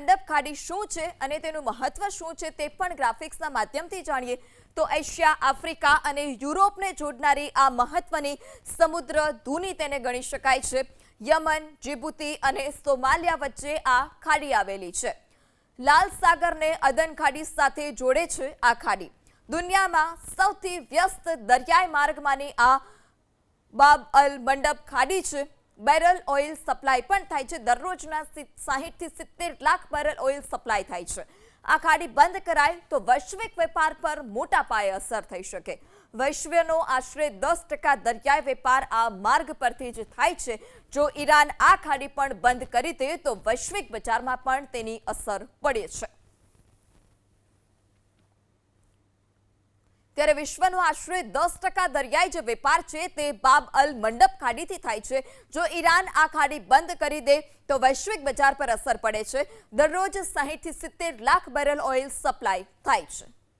મંડપ ખાડી શું છે અને તેનું મહત્વ શું છે તે પણ ગ્રાફિક્સના માધ્યમથી જાણીએ તો એશિયા, આફ્રિકા અને યુરોપને જોડનારી આ મહત્વની સમુદ્ર ધુની તેને ગણી શકાય છે. યમન, જીબુતી અને સોમાલિયા વચ્ચે આ ખાડી આવેલી છે. લાલ સાગરને અદન ખાડી સાથે જોડે છે આ ખાડી. દુનિયામાં સૌથી વ્યસ્ત દરિયાઈ માર્ગમાંની આ બાબ અલ મંડપ ખાડી છે. બેરલ ઓઇલ સપ્લાય પણ થાય છે. દરરોજના 60 થી 70 લાખ બેરલ ઓઇલ સપ્લાય થાય છે. આ ખાડી બંધ કરાય તો વૈશ્વિક વેપાર પર મોટા પાયે અસર થઈ શકે. વૈશ્વનો આશરે 10% દરિયાઈ વેપાર આ માર્ગ પરથી જ થાય છે. જો ઈરાન આ ખાડી પણ બંધ કરી દે તો વૈશ્વિક બજારમાં પણ તેની અસર પડે છે. ત્યારે વિશ્વનો આશરે 10% દરિયાઈ જે વેપાર છે તે બાબ અલ મંડપ ખાડીથી થાય છે. જો ઈરાન આ ખાડી બંધ કરી દે તો વૈશ્વિક બજાર પર અસર પડે છે. દરરોજ 60 થી 70 લાખ બેરલ ઓઇલ સપ્લાય થાય છે.